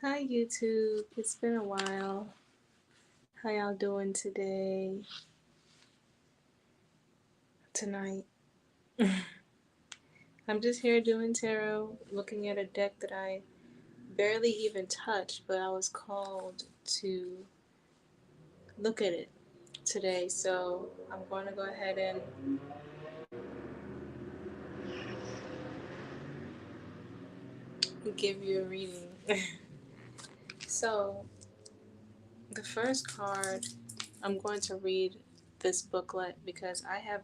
Hi YouTube, it's been a while. How y'all doing today? Tonight? I'm just here doing tarot, looking at a deck that I barely even touched, but I was called to look at it today. So I'm going to go ahead and give you a reading. So the first card, I'm going to read this booklet because I have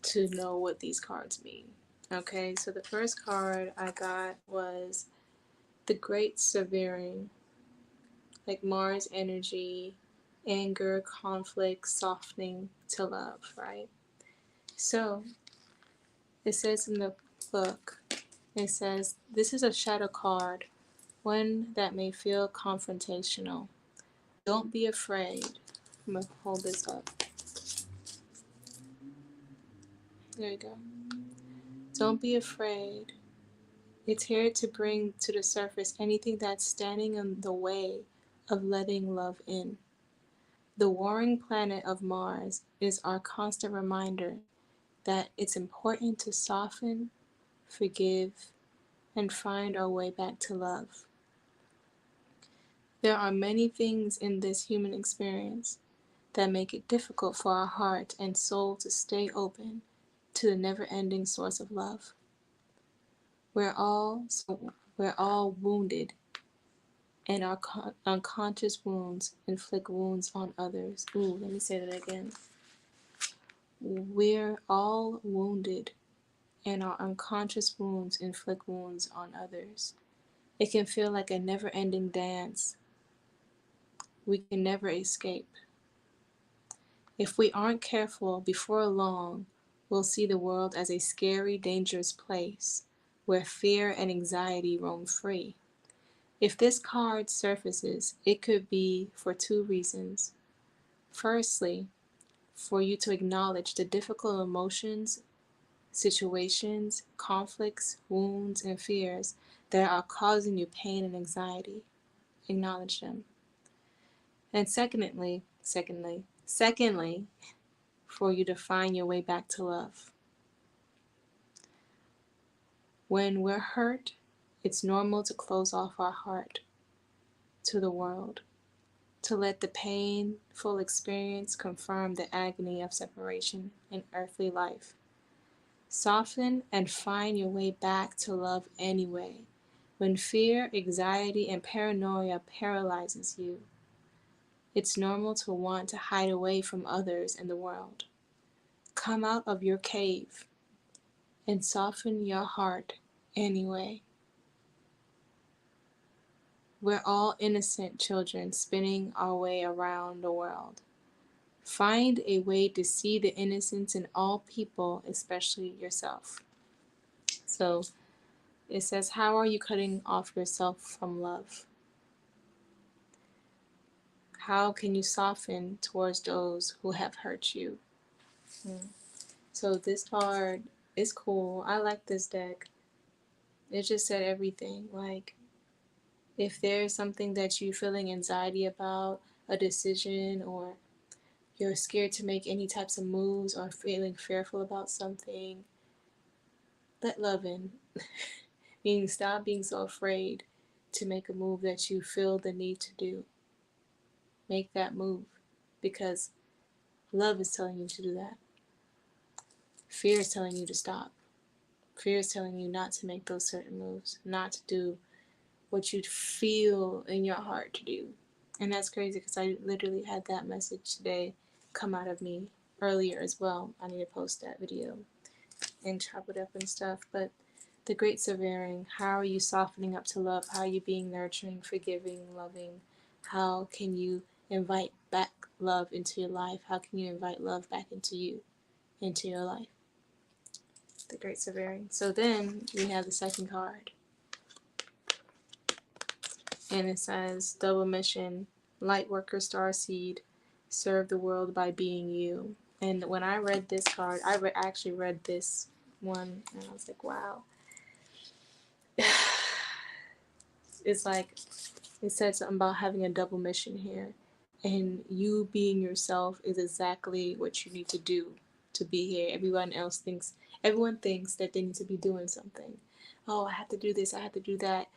to know what these cards mean. Okay, so the first card I got was the Great Severing, like Mars energy, anger, conflict, softening to love, right? So it says in the book, it says, this is a shadow card, one that may feel confrontational. Don't be afraid. I'm going to hold this up. There you go. Don't be afraid. It's here to bring to the surface anything that's standing in the way of letting love in. The warring planet of Mars is our constant reminder that it's important to soften, forgive, and find our way back to love. There are many things in this human experience that make it difficult for our heart and soul to stay open to the never-ending source of love. We're all wounded, and our unconscious wounds inflict wounds on others. Ooh, let me say that again. We're all wounded, and our unconscious wounds inflict wounds on others. It can feel like a never-ending dance. We can never escape. If we aren't careful, before long, we'll see the world as a scary, dangerous place where fear and anxiety roam free. If this card surfaces, it could be for two reasons. Firstly, for you to acknowledge the difficult emotions, situations, conflicts, wounds, and fears that are causing you pain and anxiety. Acknowledge them. And secondly, for you to find your way back to love. When we're hurt, it's normal to close off our heart to the world, to let the painful experience confirm the agony of separation in earthly life. Soften and find your way back to love anyway. When fear, anxiety, and paranoia paralyzes you, it's normal to want to hide away from others in the world. Come out of your cave and soften your heart anyway. We're all innocent children spinning our way around the world. Find a way to see the innocence in all people, especially yourself. So it says, how are you cutting off yourself from love? How can you soften towards those who have hurt you? So this card is cool. I like this deck. It just said everything. Like, if there's something that you're feeling anxiety about, a decision, or you're scared to make any types of moves or feeling fearful about something, let love in. Meaning, stop being so afraid to make a move that you feel the need to do. Make that move, because love is telling you to do that. Fear is telling you to stop. Fear is telling you not to make those certain moves, not to do what you feel in your heart to do. And that's crazy, because I literally had that message today come out of me earlier as well. I need to post that video and chop it up and stuff. But the Great Severing, how are you softening up to love? How are you being nurturing, forgiving, loving? How can you invite back love into your life? How can you invite love back into you, into your life? The Great Severing. So then we have the second card. And it says, double mission, light worker starseed, serve the world by being you. And when I read this card, I actually read this one, and I was like, wow. it's like it said something about having a double mission here, and you being yourself is exactly what you need to do to be here. Everyone thinks that they need to be doing something. Oh, I have to do this, I have to do that.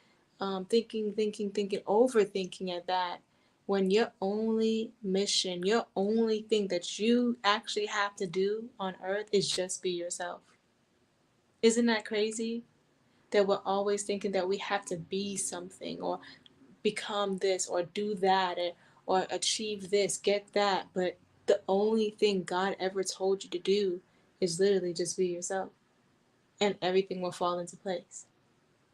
Thinking, overthinking at that. When your only mission, your only thing that you actually have to do on earth is just be yourself. Isn't that crazy? That we're always thinking that we have to be something or become this or do that or achieve this, get that. But the only thing God ever told you to do is literally just be yourself, and everything will fall into place.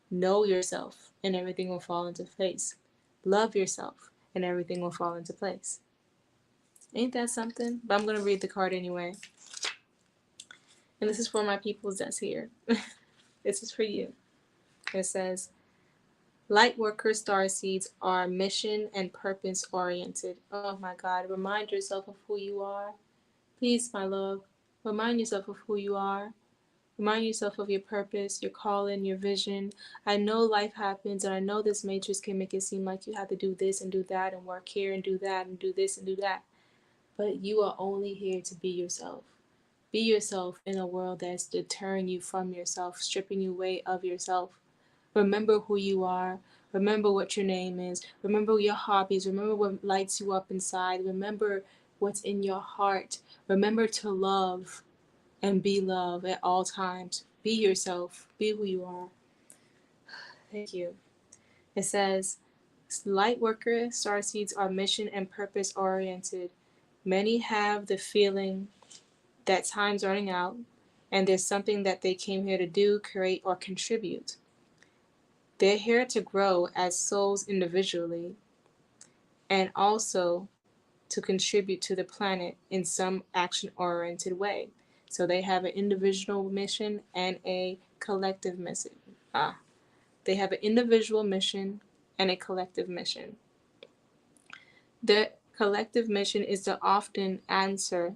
Know yourself, and everything will fall into place. Love yourself, and everything will fall into place. Ain't that something? But I'm going to read the card anyway. And this is for my peoples that's here. This is for you. It says, light worker star seeds are mission and purpose oriented. Oh my God, remind yourself of who you are. Please, my love, remind yourself of who you are. Remind yourself of your purpose, your calling, your vision. I know life happens, and I know this matrix can make it seem like you have to do this and do that and work here and do that and do this and do that. But you are only here to be yourself. Be yourself in a world that's deterring you from yourself, stripping you away of yourself. Remember who you are. Remember what your name is. Remember your hobbies. Remember what lights you up inside. Remember what's in your heart. Remember to love and be love at all times. Be yourself. Be who you are. Thank you. It says, light worker starseeds are mission and purpose oriented. Many have the feeling that time's running out and there's something that they came here to do, create, or contribute. They're here to grow as souls individually and also to contribute to the planet in some action-oriented way. So they have an individual mission and a collective mission. They have an individual mission and a collective mission. The collective mission is to often answer,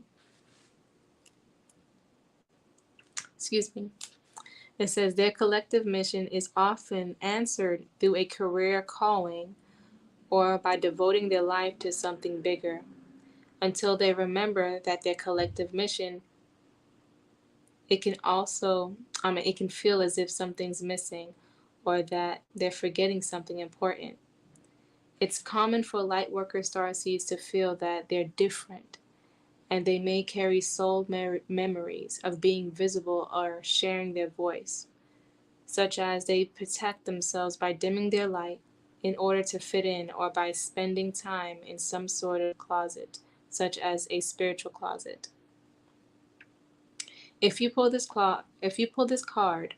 it says their collective mission is often answered through a career calling or by devoting their life to something bigger until they remember that their collective mission, it can it can feel as if something's missing or that they're forgetting something important. It's common for light worker starseeds to feel that they're different, and they may carry soul memories of being visible or sharing their voice, such as they protect themselves by dimming their light in order to fit in or by spending time in some sort of closet, such as a spiritual closet. If you pull this card,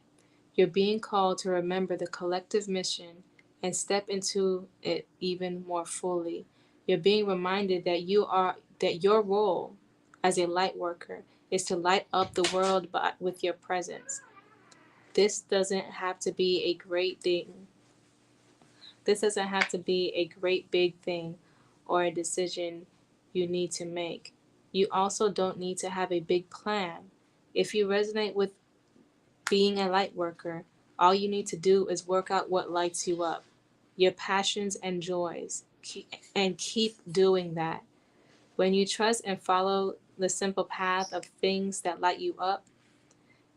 you're being called to remember the collective mission and step into it even more fully. You're being reminded that your role as a light worker is to light up the world with your presence. This doesn't have to be a great thing. This doesn't have to be a great big thing or a decision you need to make. You also don't need to have a big plan. If you resonate with being a light worker, all you need to do is work out what lights you up, your passions and joys, and keep doing that. When you trust and follow the simple path of things that light you up,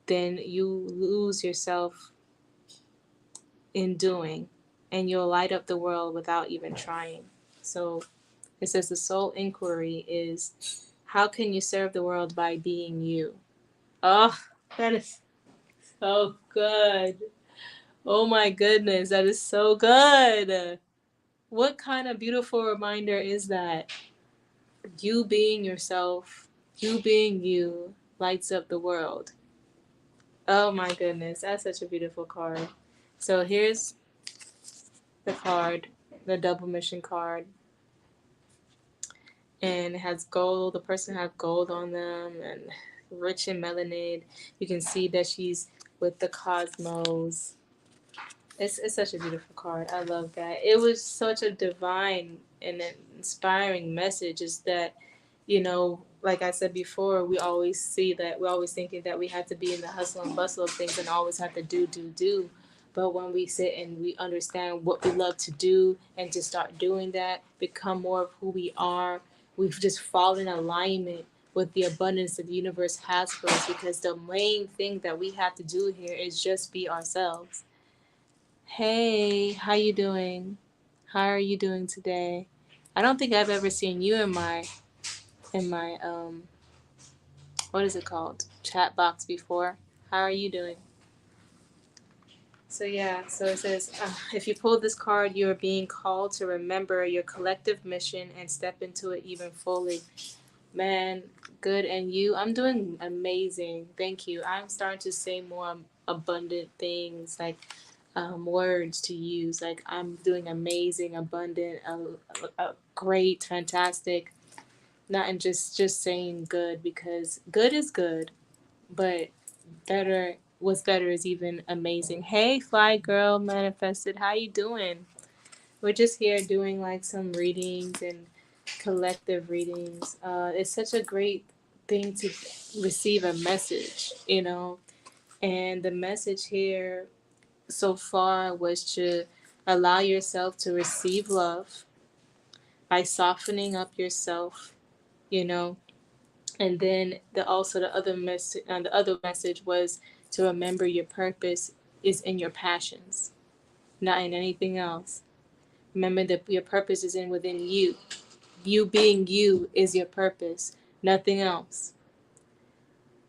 then you lose yourself in doing, and you'll light up the world without even trying. So it says the soul inquiry is, how can you serve the world by being you? Oh, that is so good. Oh my goodness, that is so good. What kind of beautiful reminder is that? You being yourself, you being you, lights up the world. Oh my goodness, that's such a beautiful card. So here's the card, the double mission card. And it has gold. The person has gold on them and rich in melanin. You can see that she's with the cosmos. It's such a beautiful card. I love that. It was such a divine and inspiring message. Is that, like I said before, we always see that we're always thinking that we have to be in the hustle and bustle of things and always have to do. But when we sit and we understand what we love to do and to start doing that, become more of who we are, we've just fallen in alignment with the abundance that the universe has for us, because the main thing that we have to do here is just be ourselves. Hey, how you doing? How are you doing today? I don't think I've ever seen you in my what is it called? Chat box before. How are you doing? So yeah, so it says, if you pull this card, you are being called to remember your collective mission and step into it even fully. Man, good, and you? I'm doing amazing. Thank you. I'm starting to say more abundant things, like words to use. Like I'm doing amazing, abundant, great, fantastic. Not in just saying good, because good is good, but better, what's better is even amazing. Hey, Fly Girl Manifested, how you doing? We're just here doing like some readings and collective readings. It's such a great thing to receive a message, you know. And the message here so far was to allow yourself to receive love by softening up yourself, you know. And then the other message, the other message was to remember your purpose is in your passions, not in anything else. Remember that your purpose is in within you. You being you is your purpose, nothing else.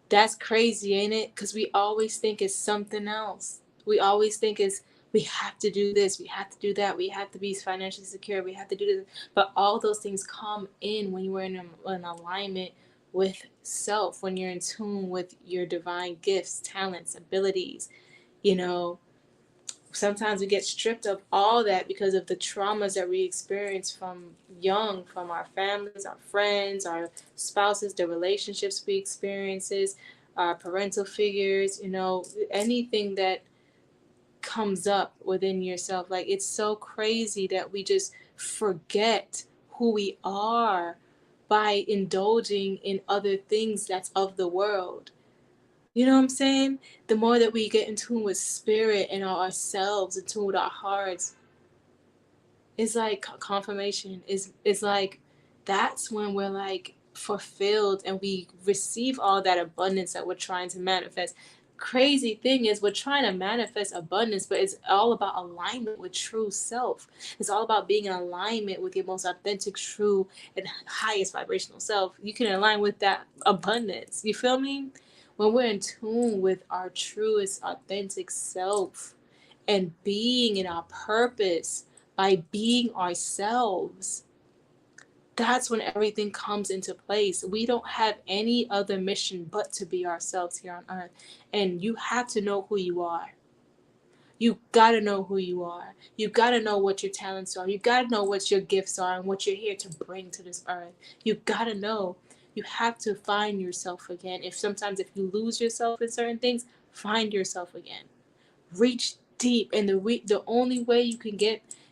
That's crazy, ain't it? Because we always think it's something else. We always think it's, we have to do this, we have to do that, we have to be financially secure, we have to do this. But all those things come in when you are in an alignment with self, when you're in tune with your divine gifts, talents, abilities, you know. Sometimes we get stripped of all that because of the traumas that we experience from young, from our families, our friends, our spouses, the relationships we experiences, our parental figures, you know, anything that comes up within yourself. Like, it's so crazy that we just forget who we are by indulging in other things that's of the world. You know what I'm saying? The more that we get in tune with spirit and ourselves, in tune with our hearts, it's like confirmation. Is like, that's when we're like fulfilled and we receive all that abundance that we're trying to manifest. Crazy thing is, we're trying to manifest abundance, but it's all about alignment with true self. It's all about being in alignment with your most authentic, true, and highest vibrational self. You can align with that abundance. You feel me? When we're in tune with our truest, authentic self and being in our purpose by being ourselves, that's when everything comes into place. We don't have any other mission but to be ourselves here on earth. And you have to know who you are. You gotta know who you are. You gotta know what your talents are. You gotta know what your gifts are and what you're here to bring to this earth. You gotta know. You have to find yourself again. If you lose yourself in certain things, find yourself again. Reach deep, and the only way you can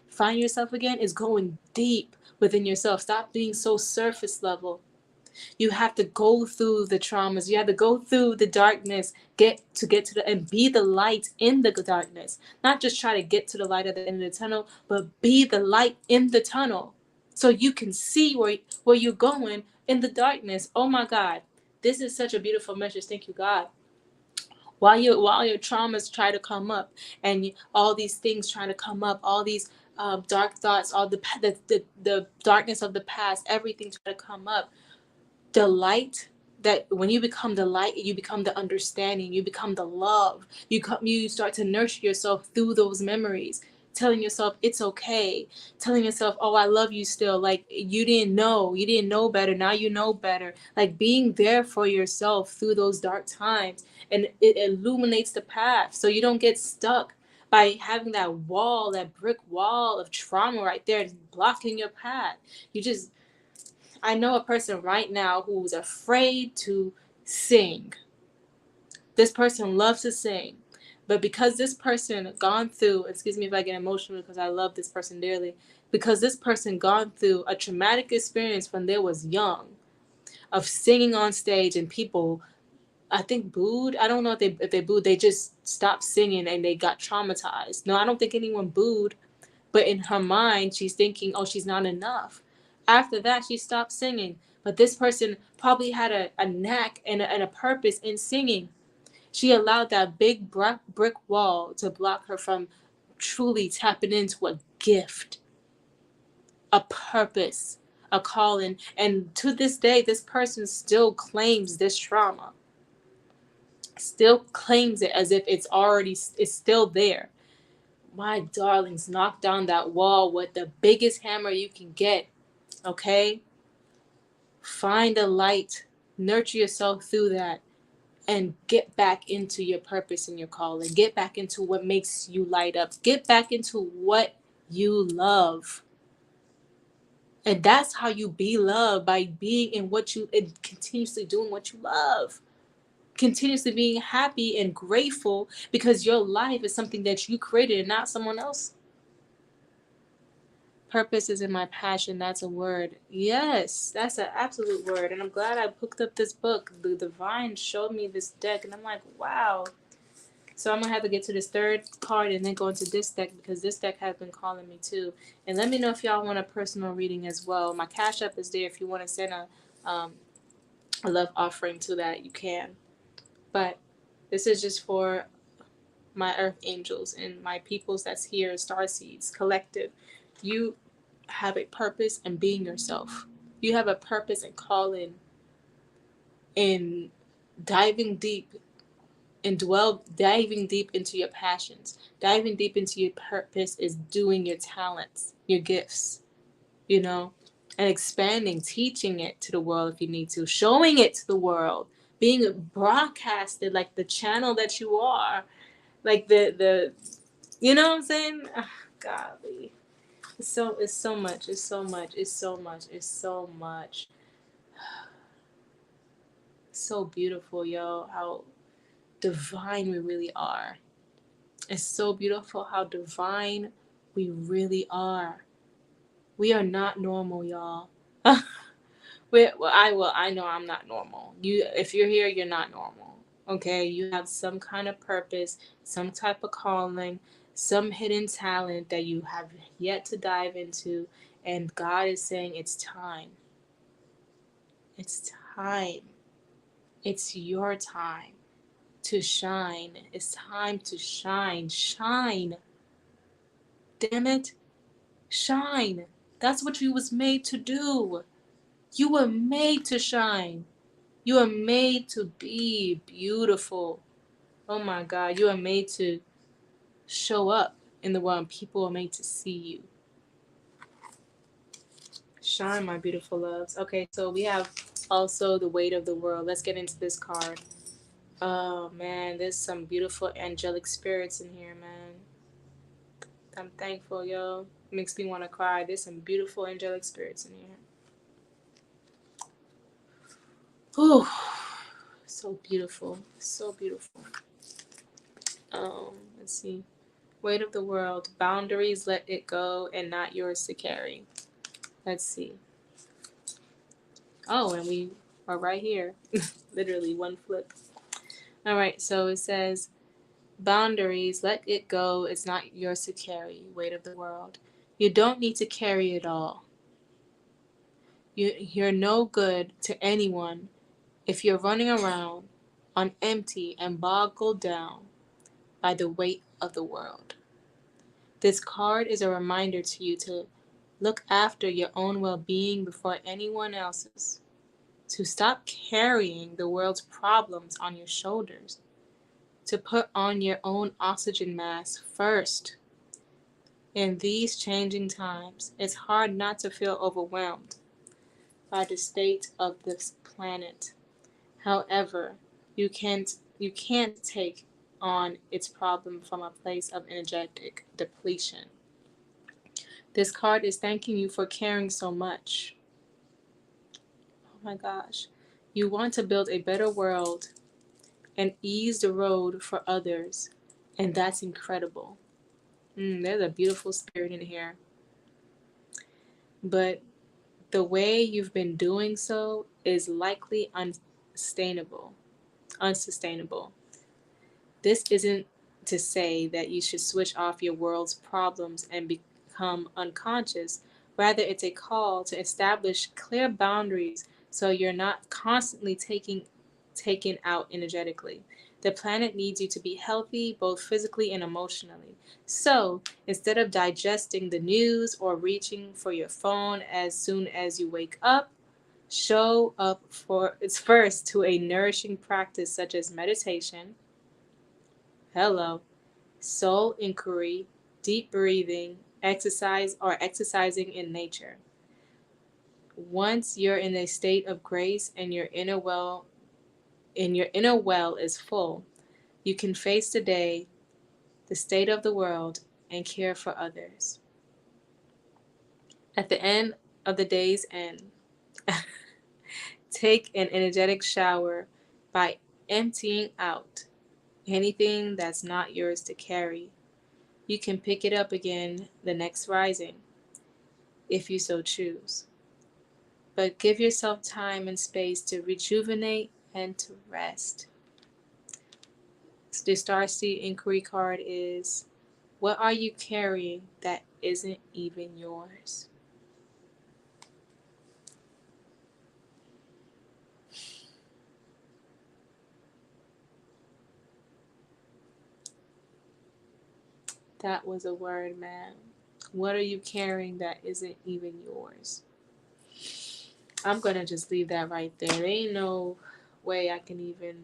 find yourself again is going deep within yourself. Stop being so surface level. You have to go through the traumas. You have to go through the darkness, get to the and be the light in the darkness. Not just try to get to the light at the end of the tunnel, but be the light in the tunnel, so you can see where you're going in the darkness. Oh my God, this is such a beautiful message. Thank you, God. While your traumas try to come up, and all these things try to come up, all these dark thoughts, all the darkness of the past, everything try to come up. The light, that when you become the light, you become the understanding, you become the love. You start to nurture yourself through those memories, telling yourself it's okay, telling yourself, oh, I love you still. Like, you didn't know better, now you know better. Like, being there for yourself through those dark times, and it illuminates the path so you don't get stuck by having that brick wall of trauma right there blocking your path. You just I know a person right now who's afraid to sing. This person loves to sing. But because this person gone through, excuse me if I get emotional because I love this person dearly, because this person gone through a traumatic experience when they was young of singing on stage and people I think booed. I don't know if they booed. They just stopped singing and they got traumatized. No, I don't think anyone booed, but in her mind, she's thinking, oh, she's not enough. After that, she stopped singing. But this person probably had a knack and a purpose in singing. She allowed that big brick wall to block her from truly tapping into a gift, a purpose, a calling. And to this day, this person still claims this trauma, still claims it as if it's still there. My darlings, knock down that wall with the biggest hammer you can get, okay? Find a light, nurture yourself through that, and get back into your purpose and your calling. Get back into what makes you light up. Get back into what you love. And that's how you be loved, by being in what you and continuously doing what you love. Continuously being happy and grateful because your life is something that you created and not someone else. Purpose is in my passion. That's a word. Yes, that's an absolute word. And I'm glad I picked up this book. The Divine showed me this deck, and I'm like, wow. So I'm going to have to get to this third card and then go into this deck because this deck has been calling me too. And let me know if y'all want a personal reading as well. My Cash App is there. If you want to send a love offering to that, you can. But this is just for my earth angels and my peoples that's here, Starseeds Collective. You have a purpose in being yourself. You have a purpose and calling in diving deep and diving deep into your passions. Diving deep into your purpose is doing your talents, your gifts, and expanding, teaching it to the world if you need to, showing it to the world, being broadcasted like the channel that you are, like the you know what I'm saying? Oh, golly. It's so much. It's so much. It's so much. It's so much. So beautiful, yo. How divine we really are. It's so beautiful how divine we really are. We are not normal, y'all. I know I'm not normal. If you're here, you're not normal. Okay, you have some kind of purpose, some type of calling, some hidden talent that you have yet to dive into, and God is saying it's time. It's time. It's your time to shine. It's time to shine. Shine. Damn it. Shine. That's what you was made to do. You were made to shine. You are made to be beautiful. Oh my God. You are made to show up in the world and people are made to see you. Shine, my beautiful loves. Okay, so we have also the weight of the world. Let's get into this card. Oh man, there's some beautiful angelic spirits in here, man. I'm thankful, yo. Makes me want to cry. There's some beautiful angelic spirits in here. Ooh, so beautiful. So beautiful. Let's see. Weight of the world. Boundaries, let it go, and not yours to carry. Let's see. Oh, and we are right here. Literally one flip. All right, so it says, boundaries, let it go. It's not yours to carry. Weight of the world. You don't need to carry it all. You're no good to anyone if you're running around on empty and boggled down by the weight of the world. This card is a reminder to you to look after your own well-being before anyone else's, to stop carrying the world's problems on your shoulders, to put on your own oxygen mask first. In these changing times, it's hard not to feel overwhelmed by the state of this planet. However, you can't take on its problem from a place of energetic depletion. This card is thanking you for caring so much. Oh my gosh. You want to build a better world and ease the road for others, and that's incredible. There's a beautiful spirit in here. But the way you've been doing so is likely unsustainable. unsustainable. This isn't to say that you should switch off your world's problems and become unconscious. Rather, it's a call to establish clear boundaries so you're not constantly taken out energetically. The planet needs you to be healthy both physically and emotionally. So, instead of digesting the news or reaching for your phone as soon as you wake up, show up for it's first to a nourishing practice such as meditation, hello, soul inquiry, deep breathing, exercise, or exercising in nature. Once you're in a state of grace and your inner well is full, you can face the day, the state of the world, and care for others. At the end of the day's end, take an energetic shower by emptying out anything that's not yours to carry. You can pick it up again the next rising, if you so choose. But give yourself time and space to rejuvenate and to rest. The Starseed Inquiry card is, what are you carrying that isn't even yours? That was a word, man. What are you carrying that isn't even yours? I'm going to just leave that right there. There ain't no way I can even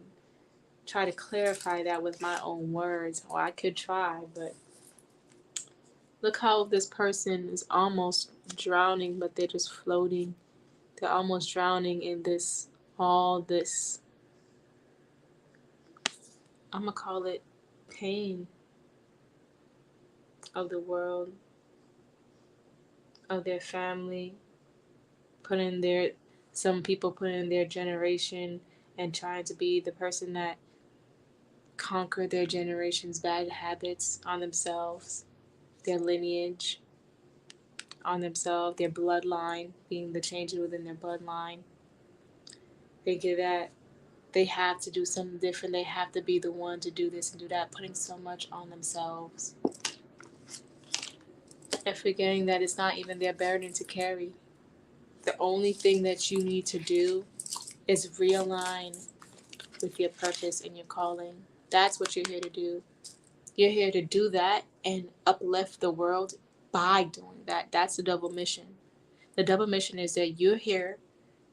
try to clarify that with my own words. Or I could try, but look how this person is almost drowning, but they're just floating. They're almost drowning in all this, I'm going to call it pain of the world, of their family, some people put in their generation and trying to be the person that conquered their generation's bad habits on themselves, their lineage on themselves, their bloodline, being the changes within their bloodline. Thinking that they have to do something different, they have to be the one to do this and do that, putting so much on themselves. And forgetting that it's not even their burden to carry. The only thing that you need to do is realign with your purpose and your calling. That's what you're here to do. You're here to do that and uplift the world by doing that. That's the double mission. The double mission is that you're here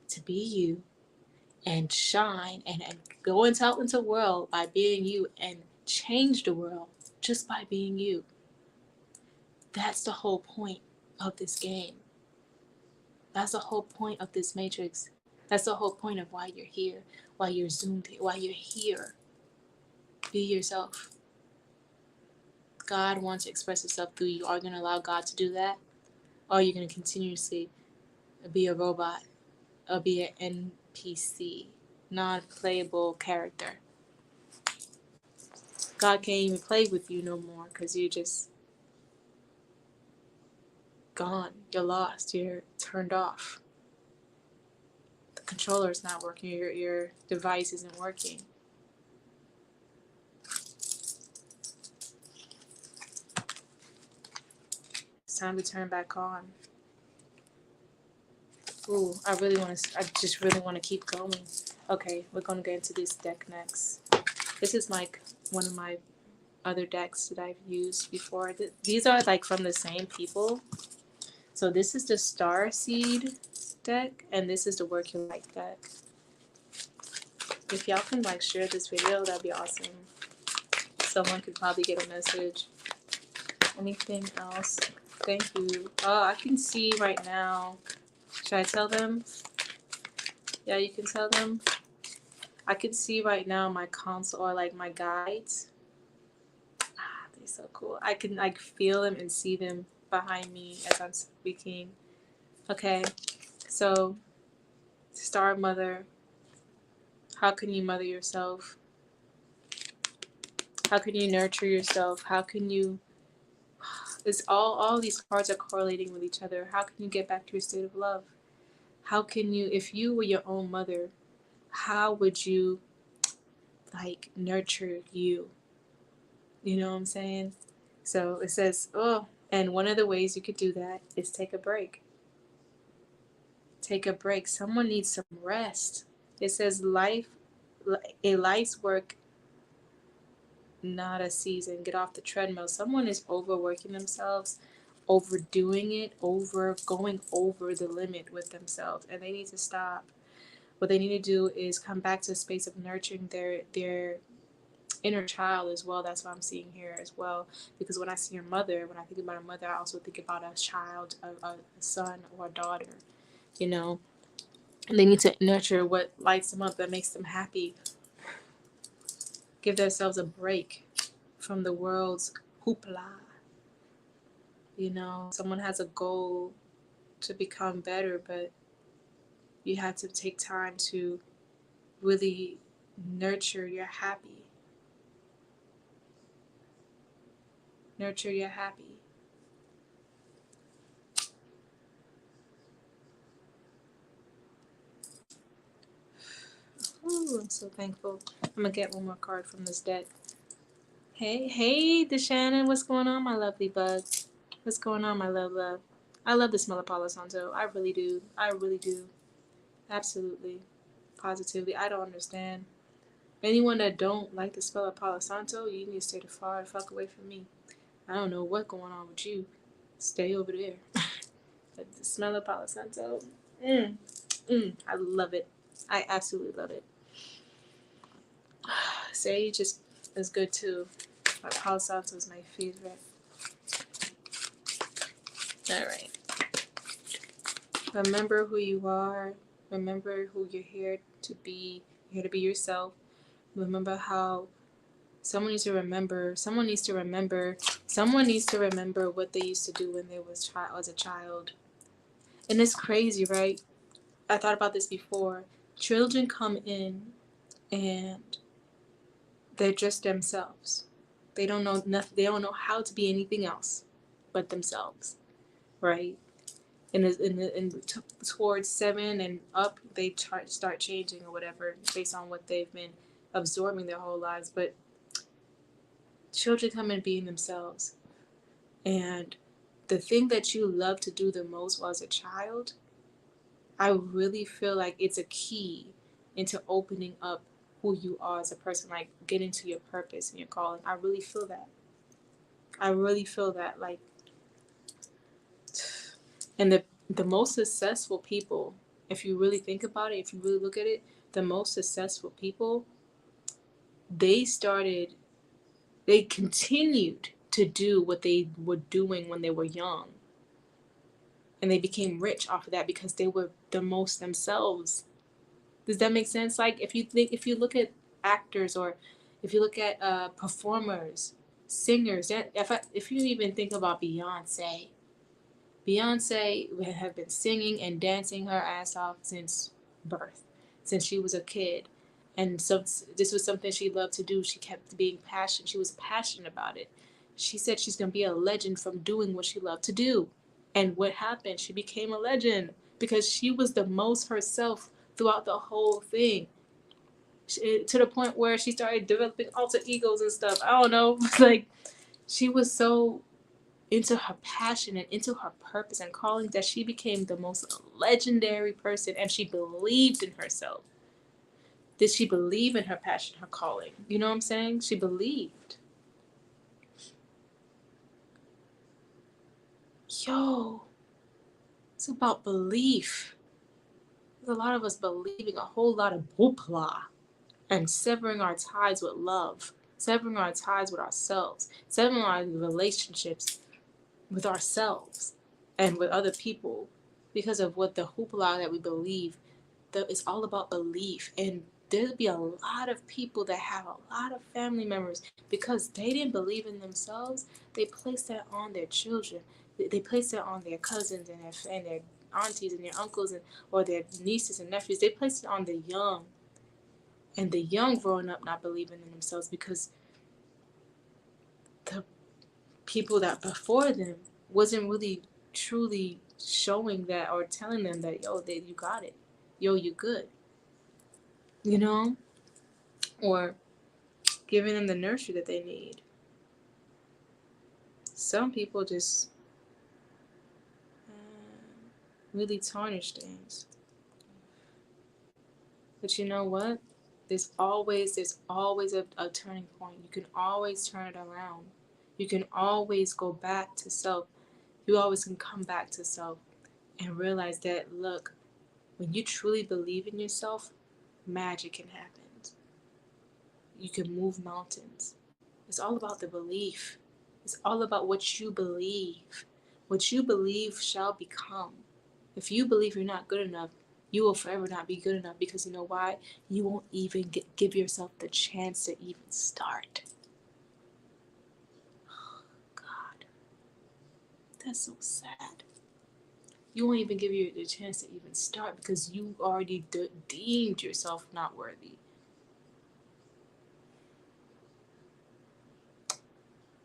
to be you and shine and go out into the world by being you and change the world just by being you. That's the whole point of this game. That's the whole point of this matrix. That's the whole point of why you're here, why you're zoomed here, why you're here. Be yourself. God wants to express himself through you. Are you going to allow God to do that? Or are you going to continuously be a robot or be an NPC, non-playable character? God can't even play with you no more because you're just gone. You're lost. You're turned off. The controller is not working. Your device isn't working. It's time to turn back on. Ooh, I just really want to keep going. Okay, we're going to get into this deck next. This is like one of my other decks that I've used before. These are like from the same people. So this is the Starseed deck, and this is the Work Your Life deck. If y'all can like share this video, that'd be awesome. Someone could probably get a message. Anything else? Thank you. Oh, I can see right now. Should I tell them? Yeah, you can tell them. I can see right now my console or like my guides. Ah, they're so cool. I can like feel them and see them behind me as I'm speaking. Okay, so Star Mother, how can you mother yourself? How can you nurture yourself? How can you? It's all these cards are correlating with each other. How can you get back to your state of love? How can you, if you were your own mother, how would you like nurture you. You know what I'm saying? So it says, oh, and one of the ways you could do that is take a break. Take a break. Someone needs some rest. It says a life's work, not a season. Get off the treadmill. Someone is overworking themselves, overdoing it, going over the limit with themselves, and they need to stop. What they need to do is come back to a space of nurturing their inner child as well. That's what I'm seeing here as well. Because when I see your mother, when I think about a mother, I also think about a child, a son or a daughter, you know. And they need to nurture what lights them up, that makes them happy. Give themselves a break from the world's hoopla. You know, someone has a goal to become better, but you have to take time to really nurture your happy. Nurture your happy. Ooh, I'm so thankful. I'm gonna get one more card from this deck. Hey, DeShannon, what's going on, my lovely bug? What's going on, my love? I love the smell of Palo Santo. I really do. I really do. Absolutely. Positively. I don't understand. Anyone that don't like the smell of Palo Santo, you need to stay the fuck away from me. I don't know what's going on with you. Stay over there. But the smell of Palo Santo, I love it. I absolutely love it. Sage is good too. But Palo Santo is my favorite. Alright. Remember who you are. Remember who you're here to be. You're here to be yourself. Remember how someone needs to remember what they used to do when they was a child. And it's crazy, right? I thought about this before. Children come in and they're just themselves. They don't know nothing. They don't know how to be anything else but themselves, right? And towards 7 and up, they start changing or whatever based on what they've been absorbing their whole lives. But children come in being themselves, and the thing that you love to do the most while as a child, I really feel like it's a key into opening up who you are as a person, like getting to your purpose and your calling. I really feel that. Like, and the most successful people, if you really think about it, if you really look at it, the most successful people, they continued to do what they were doing when they were young. And they became rich off of that because they were the most themselves. Does that make sense? Like if you look at actors, or if you look at performers, singers, if you even think about Beyonce have been singing and dancing her ass off since birth, since she was a kid. And so this was something she loved to do. She kept being passionate. She was passionate about it. She said she's going to be a legend from doing what she loved to do. And what happened? She became a legend because she was the most herself throughout the whole thing. To the point where she started developing alter egos and stuff. I don't know. Like, she was so into her passion and into her purpose and calling that she became the most legendary person, and she believed in herself. Did she believe in her passion, her calling? You know what I'm saying? She believed. Yo, it's about belief. There's a lot of us believing a whole lot of hoopla and severing our ties with love, severing our ties with ourselves, severing our relationships with ourselves and with other people because of what the hoopla that we believe. It's all about belief. And there'll be a lot of people that have a lot of family members because they didn't believe in themselves. They placed that on their children. They placed that on their cousins and their aunties and their uncles or their nieces and nephews. They placed it on the young. And the young growing up not believing in themselves because the people that before them wasn't really truly showing that or telling them that, yo, you got it. Yo, you good. You know? Or giving them the nurture that they need. Some people just really tarnish things. But you know what? There's always a turning point. You can always turn it around. You can always go back to self. You always can come back to self and realize that, look, when you truly believe in yourself, magic can happen. You can move mountains. It's all about the belief. It's all about what you believe. What you believe shall become. If you believe you're not good enough, you will forever not be good enough, because you know why? You won't even give yourself the chance to even start. Oh, God, that's so sad. You won't even give you the chance to even start because you already deemed yourself not worthy.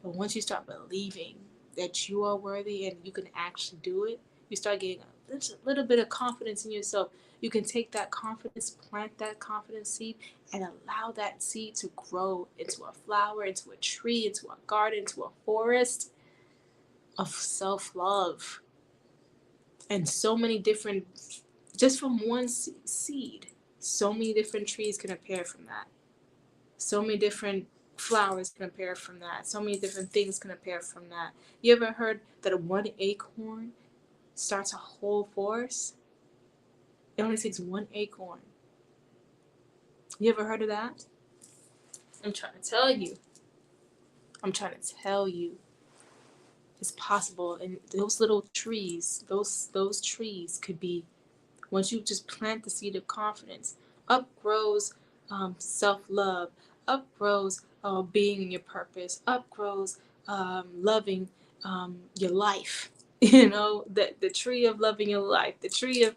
But once you start believing that you are worthy and you can actually do it, you start getting a little bit of confidence in yourself. You can take that confidence, plant that confidence seed, and allow that seed to grow into a flower, into a tree, into a garden, into a forest of self-love. And so many different, just from one seed, so many different trees can appear from that. So many different flowers can appear from that. So many different things can appear from that. You ever heard that one acorn starts a whole forest? It only takes one acorn. You ever heard of that? I'm trying to tell you. It's possible. And those little trees, those trees could be, once you just plant the seed of confidence, up grows self-love, up grows being in your purpose, up grows loving your life. You know, the tree of loving your life, the tree of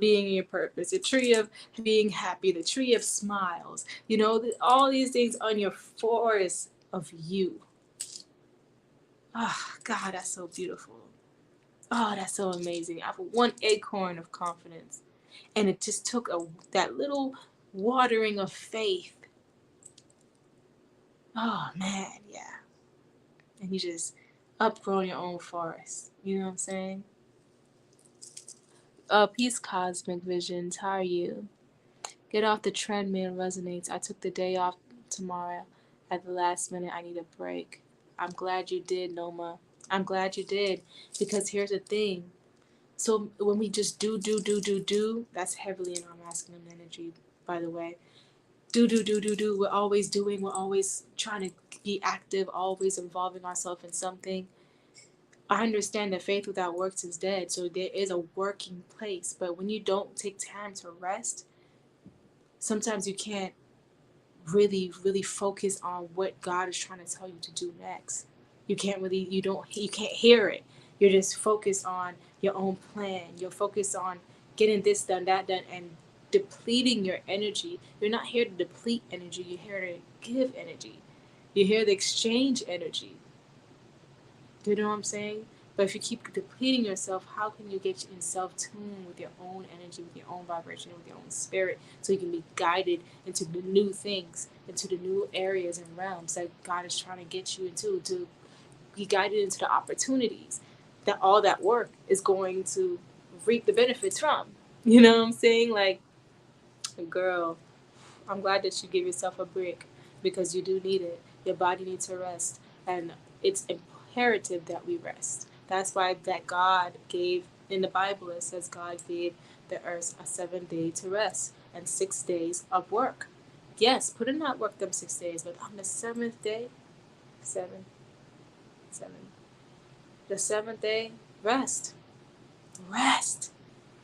being in your purpose, the tree of being happy, the tree of smiles. You know, all these things on your forest of you. Oh, God, that's so beautiful. Oh, that's so amazing. I have one acorn of confidence. And it just took that little watering of faith. Oh, man, yeah. And you just upgrow your own forest. You know what I'm saying? Peace, Cosmic Visions. How are you? Get off the treadmill resonates. I took the day off tomorrow. At the last minute, I need a break. I'm glad you did, Noma. I'm glad you did. Because here's the thing. So when we just do, that's heavily in our masculine energy, by the way. Do. We're always doing, we're always trying to be active, always involving ourselves in something. I understand that faith without works is dead, so there is a working place. But when you don't take time to rest, sometimes you can't really focus on what God is trying to tell you to do next. You can't hear it. You're just focused on your own plan. You're focused on getting this done, that done, and depleting your energy. You're not here to deplete energy. You're here to give energy. You're here to exchange energy. Do you know what I'm saying? But if you keep depleting yourself, how can you get in self-tune with your own energy, with your own vibration, with your own spirit, so you can be guided into the new things, into the new areas and realms that God is trying to get you into, to be guided into the opportunities that all that work is going to reap the benefits from. You know what I'm saying? Like, girl, I'm glad that you give yourself a break, because you do need it. Your body needs to rest, and it's imperative that we rest. That's why that God gave, in the Bible, it says God gave the earth a 7th day to rest and 6 days of work. Yes, put in that work them 6 days, but on the 7th day, seven, the 7th day, rest,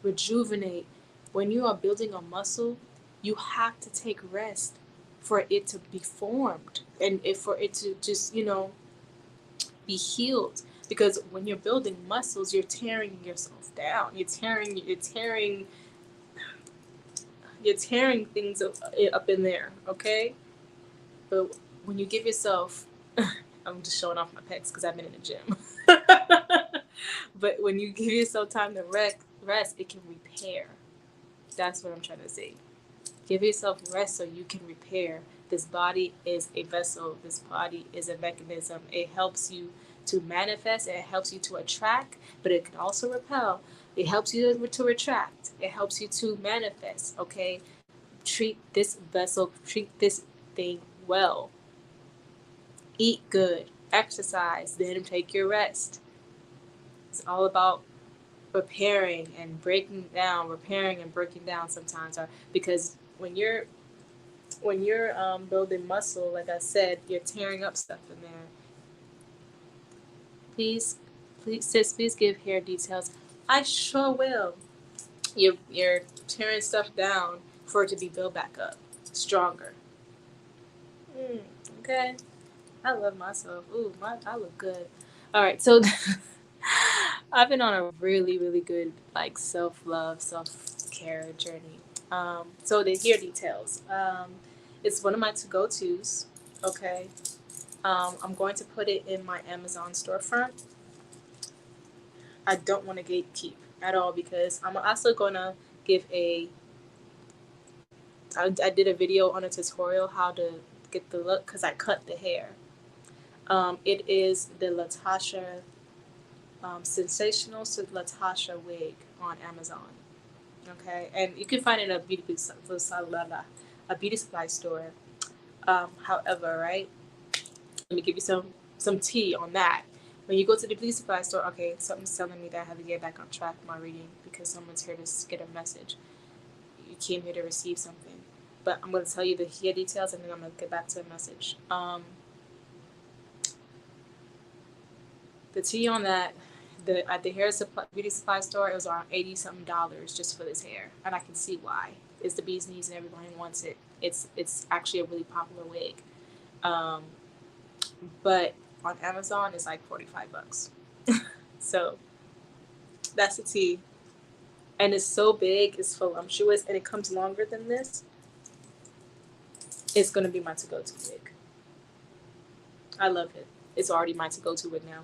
rejuvenate. When you are building a muscle, you have to take rest for it to be formed, and for it to just, be healed. Because when you're building muscles, you're tearing yourself down. You're tearing things up in there, okay? But when you give yourself, I'm just showing off my pecs because I've been in the gym. But when you give yourself time to rest, it can repair. That's what I'm trying to say. Give yourself rest so you can repair. This body is a vessel. This body is a mechanism. It helps you to manifest. It helps you to attract, but it can also repel. It helps you to retract. It helps you to manifest. Okay, treat this vessel. Treat this thing well. Eat good. Exercise. Then take your rest. It's all about repairing and breaking down. Repairing and breaking down sometimes are because when you're building muscle, like I said, you're tearing up stuff in there. Please, sis, please give hair details. I sure will. You're tearing stuff down for it to be built back up, stronger. Okay, I love myself. Ooh, I look good. All right, so I've been on a really, really good like self love, self care journey. So the hair details. It's one of my to go tos. Okay, I'm going to put it in my Amazon storefront. I don't want to gatekeep at all because I'm also gonna give a. I did a video on a tutorial how to get the look because I cut the hair. It is the Latasha Sensational Latasha wig on Amazon. Okay, and you can find it in a beauty supply store. However, right? Let me give you some tea on that. When you go to the beauty supply store, okay, something's telling me that I have to get back on track with my reading because someone's here to get a message. You came here to receive something. But I'm going to tell you the hair details and then I'm going to get back to the message. The tea on that, at the beauty supply store, it was around $80-something just for this hair. And I can see why. It's the bee's knees and everybody wants it. It's actually a really popular wig. But on Amazon, it's like $45. So that's the tea. And it's so big, it's voluptuous, and it comes longer than this. It's going to be my to-go-to wig. I love it. It's already my to-go-to wig now.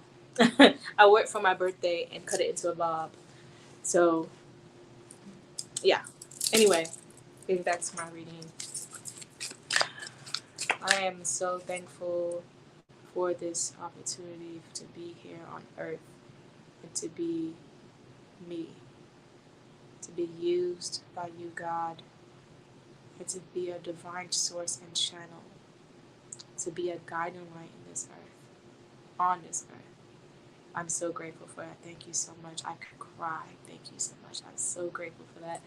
I wore it for my birthday and cut it into a bob. So, yeah. Anyway, getting back to my reading. I am so thankful for this opportunity to be here on earth and to be me. To be used by you, God. And to be a divine source and channel. To be a guiding light in this earth. On this earth. I'm so grateful for that. Thank you so much. I could cry. Thank you so much. I'm so grateful for that.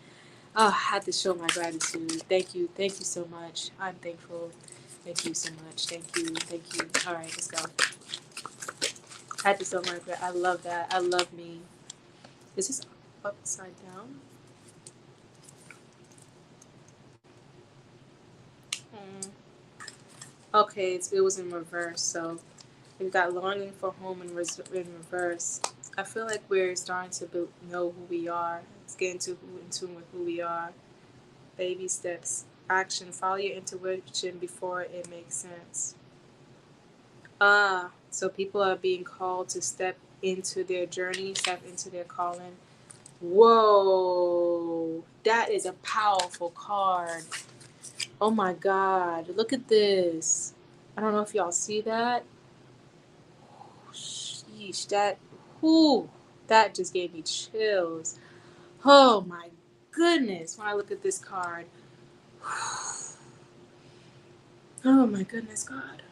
Oh, I had to show my gratitude. Thank you. Thank you so much. I'm thankful. Thank you so much. Thank you. Thank you. All right, let's go. I had to show my gratitude. I love that. I love me. Is this upside down? Okay, it was in reverse. So we've got longing for home in reverse. I feel like we're starting to know who we are. Let's get in tune with who we are. Baby steps. Action. Follow your intuition before it makes sense. So people are being called to step into their journey, step into their calling. Whoa. That is a powerful card. Oh my God. Look at this. I don't know if y'all see that. Sheesh, that just gave me chills. Oh my goodness, when I look at this card. Oh my goodness, God.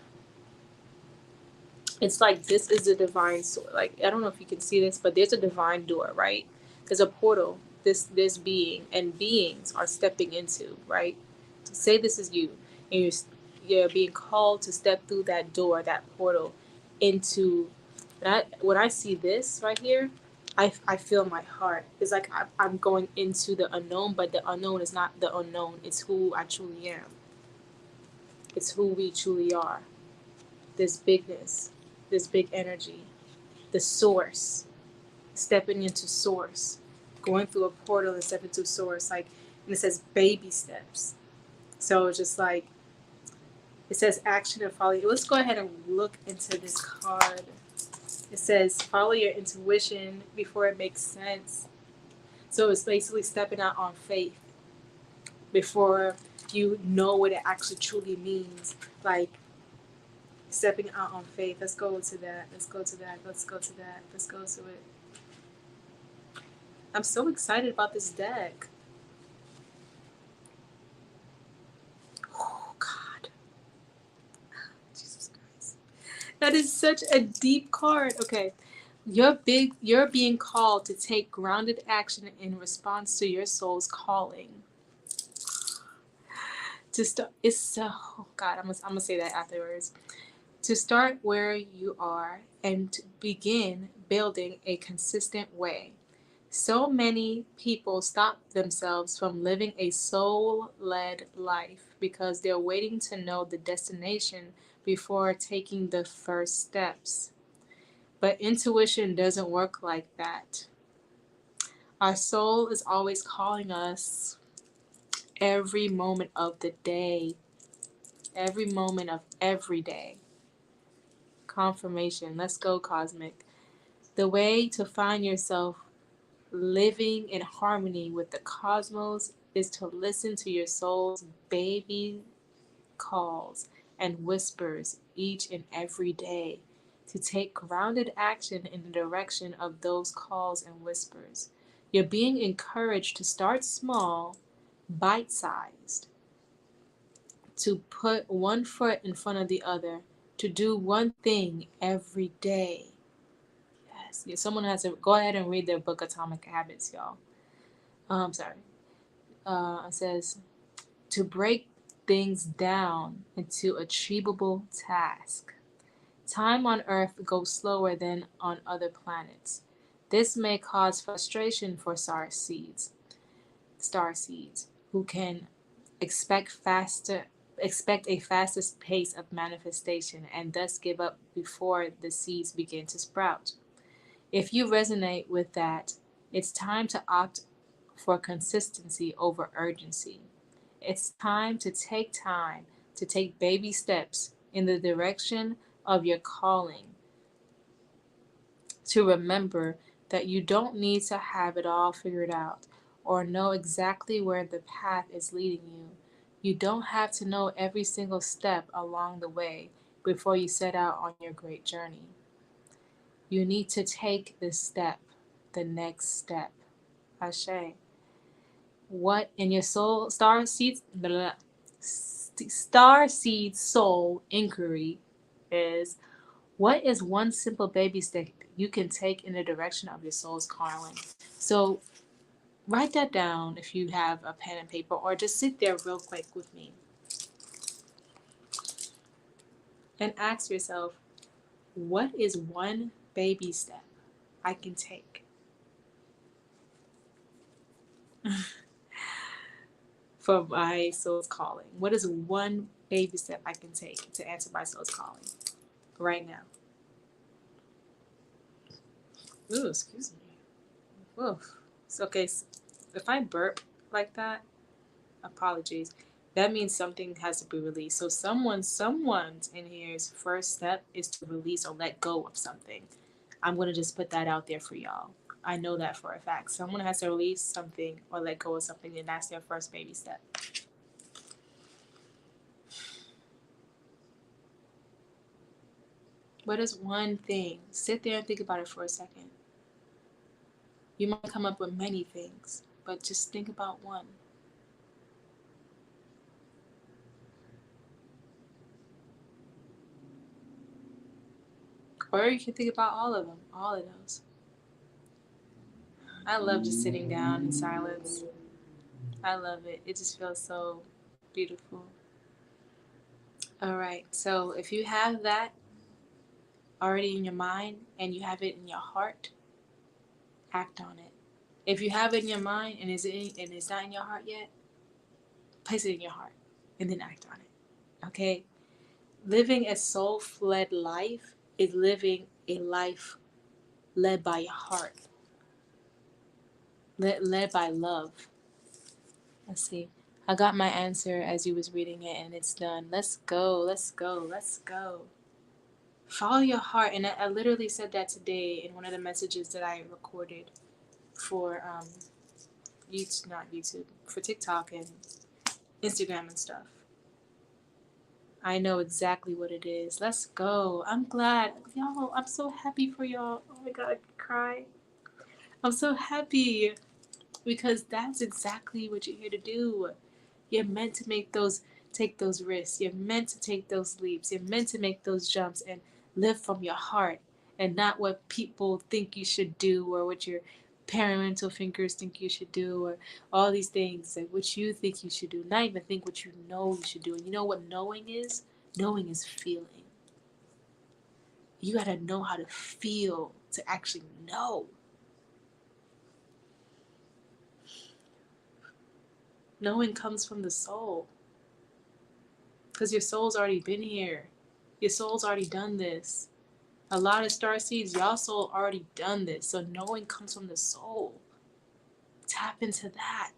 It's like this is a divine source. Like, I don't know if you can see this, but there's a divine door, right? There's a portal this being and beings are stepping into, right? So say this is you and you're being called to step through that door, that portal into that. When I see this right here, I feel my heart. It's like I'm going into the unknown, but the unknown is not the unknown. It's who I truly am. It's who we truly are. This bigness, this big energy, the source, stepping into source, going through a portal and stepping into source. Like, and it says baby steps. So it's just like, it says action and follow. Let's go ahead and look into this card. It says follow your intuition before it makes sense. So it's basically stepping out on faith before you know what it actually truly means. Like stepping out on faith. Let's go to that. Let's go to that. Let's go to that. Let's go to it. I'm so excited about this deck. Oh, God. Jesus Christ. That is such a deep card. Okay. You're being called to take grounded action in response to your soul's calling. To start, it's so, oh God, I'm gonna say that afterwards. To start where you are and to begin building a consistent way. So many people stop themselves from living a soul-led life because they're waiting to know the destination before taking the first steps. But intuition doesn't work like that. Our soul is always calling us every moment of the day, every moment of every day. Confirmation. Let's go, Cosmic. The way to find yourself living in harmony with the cosmos is to listen to your soul's baby calls and whispers each and every day, to take grounded action in the direction of those calls and whispers. You're being encouraged to start small, bite sized, to put one foot in front of the other, to do one thing every day. Yes, yeah, someone has to go ahead and read their book, Atomic Habits, y'all. Sorry. It says to break things down into achievable tasks. Time on Earth goes slower than on other planets. This may cause frustration for star seeds, who can expect faster expect a fastest pace of manifestation and thus give up before the seeds begin to sprout. If you resonate with that, it's time to opt for consistency over urgency. It's time to take baby steps in the direction of your calling, to remember that you don't need to have it all figured out or know exactly where the path is leading you. You don't have to know every single step along the way before you set out on your great journey. You need to take this step, the next step. Ashe. What in your soul star seed soul inquiry is, what is one simple baby step you can take in the direction of your soul's calling? So write that down if you have a pen and paper, or just sit there real quick with me and ask yourself, what is one baby step I can take for my soul's calling? What is one baby step I can take to answer my soul's calling right now? Ooh, excuse me. Oof. It's okay. If I burp like that, apologies. That means something has to be released. So someone's in here's first step is to release or let go of something. I'm gonna just put that out there for y'all. I know that for a fact. Someone has to release something or let go of something, and that's their first baby step. What is one thing? Sit there and think about it for a second. You might come up with many things, but just think about one. Or you can think about all of them, all of those. I love just sitting down in silence. I love it. It just feels so beautiful. All right. So if you have that already in your mind and you have it in your heart, act on it. If you have it in your mind and it's not in your heart yet, place it in your heart and then act on it. Okay? Living a soul-led life is living a life led by your heart, led by love. Let's see. I got my answer as you was reading it, and it's done. Let's go. Let's go. Let's go. Follow your heart, and I literally said that today in one of the messages that I recorded for YouTube, not YouTube, for TikTok and Instagram and stuff. I know exactly what it is. Let's go. I'm glad. Y'all, I'm so happy for y'all. Oh my God, I could cry. I'm so happy because that's exactly what you're here to do. You're meant to take those risks. You're meant to take those leaps. You're meant to make those jumps and live from your heart and not what people think you should do or what your parental fingers think you should do or all these things like what you think you should do. Not even think what you know you should do. And you know what knowing is? Knowing is feeling. You gotta know how to feel to actually know. Knowing comes from the soul. Because your soul's already been here. Your soul's already done this. A lot of star seeds, y'all soul already done this. So knowing comes from the soul. Tap into that.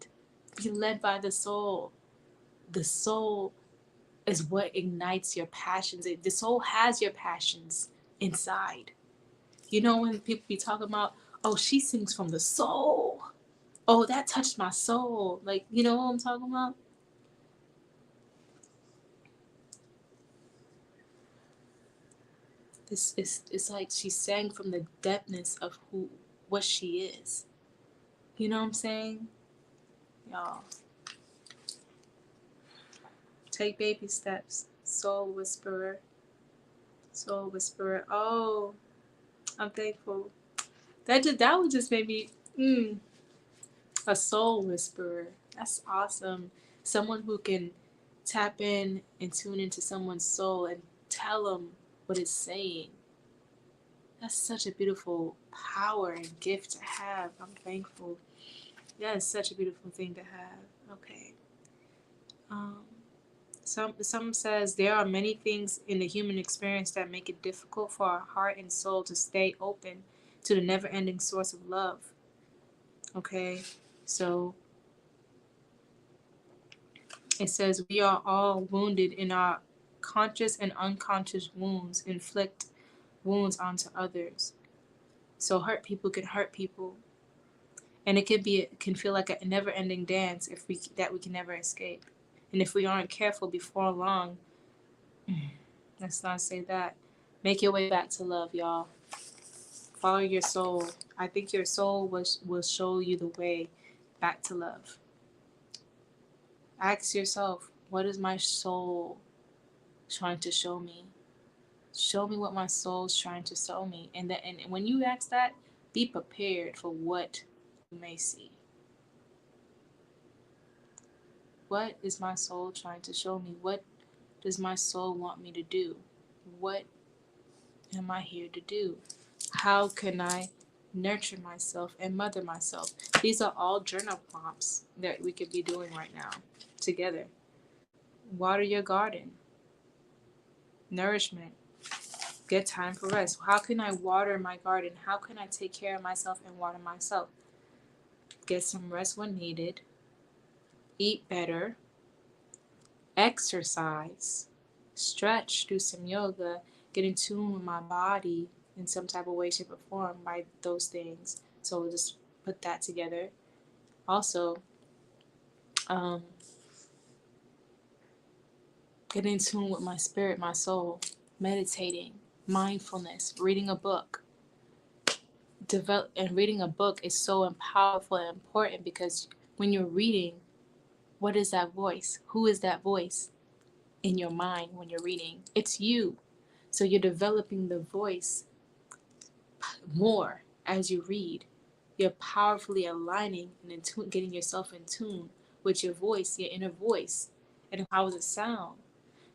Be led by the soul. The soul is what ignites your passions. The soul has your passions inside. You know when people be talking about, oh, she sings from the soul. Oh, that touched my soul. Like, you know what I'm talking about? This is it's like she sang from the depthness of what she is. You know what I'm saying? Y'all. Take baby steps. Soul whisperer. Soul whisperer. Oh, I'm thankful. That would just make me a soul whisperer. That's awesome. Someone who can tap in and tune into someone's soul and tell them what it's saying. That's such a beautiful power and gift to have. I'm thankful. That is such a beautiful thing to have. Okay. Um, some says there are many things in the human experience that make it difficult for our heart and soul to stay open to the never-ending source of love. Okay, so it says we are all wounded in our conscious and unconscious wounds, inflict wounds onto others. So hurt people can hurt people, and it can feel like a never-ending dance that we can never escape. And if we aren't careful, before long, let's not say that. Make your way back to love, y'all. Follow your soul. I think your soul will show you the way back to love. Ask yourself, what is my soul trying to show me? Show me what my soul's trying to show me. And when you ask that, be prepared for what you may see. What is my soul trying to show me? What does my soul want me to do? What am I here to do? How can I nurture myself and mother myself? These are all journal prompts that we could be doing right now together. Water your garden. Nourishment. Get time for rest. How can I water my garden? How can I take care of myself and water myself? Get some rest when needed. Eat better. Exercise. Stretch. Do some yoga. Get in tune with my body in some type of way, shape, or form by those things. So we'll just put that together. Also, get in tune with my spirit, my soul, meditating, mindfulness, reading a book. Reading a book is so powerful and important because when you're reading, what is that voice? Who is that voice in your mind when you're reading? It's you. So you're developing the voice more as you read. You're powerfully aligning and getting yourself in tune with your voice, your inner voice, and how does it sound?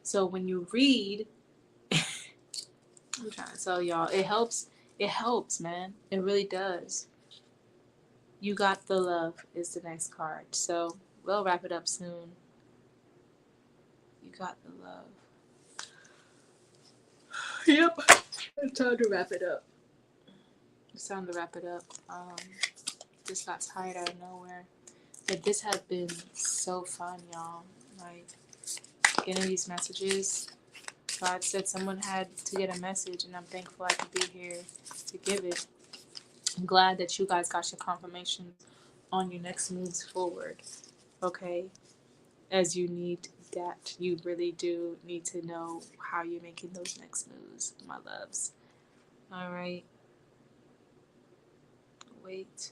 So when you read, I'm trying to tell y'all, it helps. It helps, man. It really does. You got the love is the next card. So we'll wrap it up soon. You got the love. Yep. It's time to wrap it up. It's time to wrap it up. Just got tired out of nowhere. But this has been so fun, y'all. Like getting these messages. God said someone had to get a message, and I'm thankful I could be here to give it. I'm glad that you guys got your confirmation on your next moves forward. Okay? as you need that. You really do need to know how you're making those next moves, my loves. All right. Wait.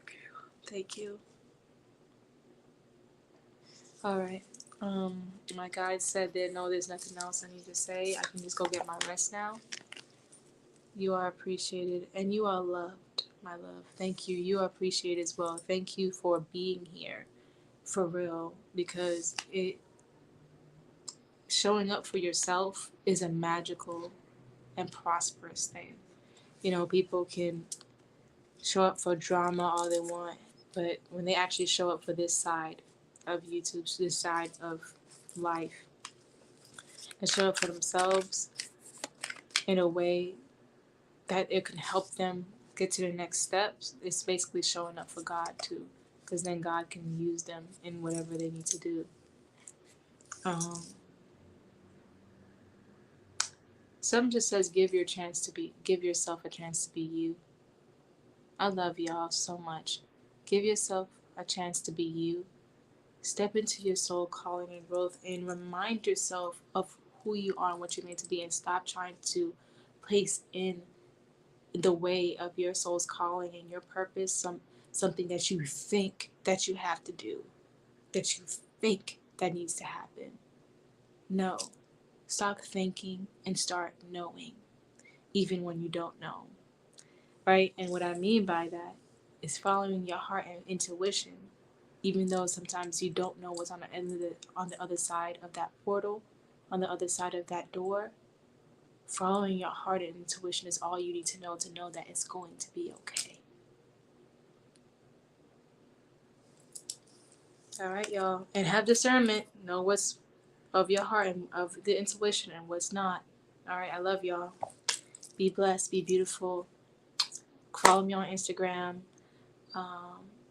Okay. Thank you. All right. My guide said that no, there's nothing else I need to say. I can just go get my rest now. You are appreciated and you are loved, my love. Thank you. You are appreciated as well. Thank you for being here for real because it showing up for yourself is a magical and prosperous thing. You know, people can show up for drama all they want, but when they actually show up for this side of YouTube, this side of life, and show up for themselves in a way that it can help them get to the next steps, it's basically showing up for God too, because then God can use them in whatever they need to do. Some just says give yourself a chance to be you. I love y'all so much. Give yourself a chance to be you. Step into your soul calling and growth and remind yourself of who you are and what you're meant to be and stop trying to place in the way of your soul's calling and your purpose something that you think that you have to do, that you think that needs to happen. No. Stop thinking and start knowing, even when you don't know. Right? And what I mean by that is following your heart and intuition, even though sometimes you don't know what's on the other side of that portal, on the other side of that door. Following your heart and intuition is all you need to know that it's going to be okay. All right, y'all. And have discernment. Know what's of your heart and of the intuition and what's not. All right, I love y'all. Be blessed. Be beautiful. Follow me on Instagram.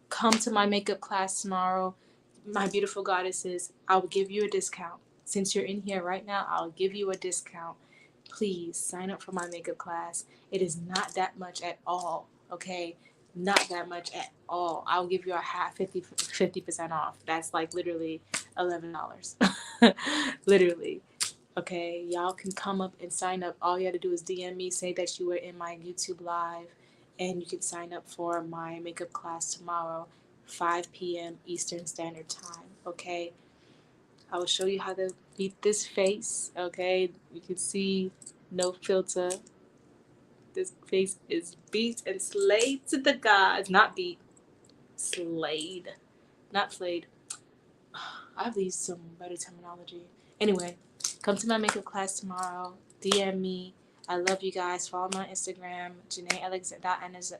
Come to my makeup class tomorrow. My beautiful goddesses, I will give you a discount. Since you're in here right now, I'll give you a discount. Please sign up for my makeup class. It is not that much at all, okay? Not that much at all. I'll give you a half, 50% off. That's like literally $11. Literally. Okay, y'all can come up and sign up. All you have to do is DM me, say that you were in my YouTube live, and you can sign up for my makeup class tomorrow, 5 p.m. Eastern Standard Time. Okay, I will show you how to beat this face. Okay, you can see no filter. This face is beat and slayed to the gods. Not beat, slayed, not flayed. I've used some better terminology. Anyway, come to my makeup class tomorrow. DM me. I love you guys. Follow me on Instagram,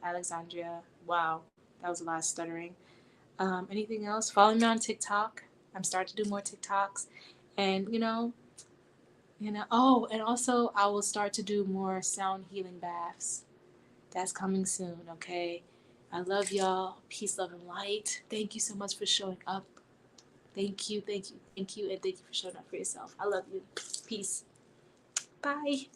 Alexandria. Wow, that was a lot of stuttering. Anything else? Follow me on TikTok. I'm starting to do more TikToks, and Oh, and also I will start to do more sound healing baths. That's coming soon. Okay. I love y'all. Peace, love, and light. Thank you so much for showing up. Thank you, thank you, thank you, and thank you for showing up for yourself. I love you. Peace. Bye.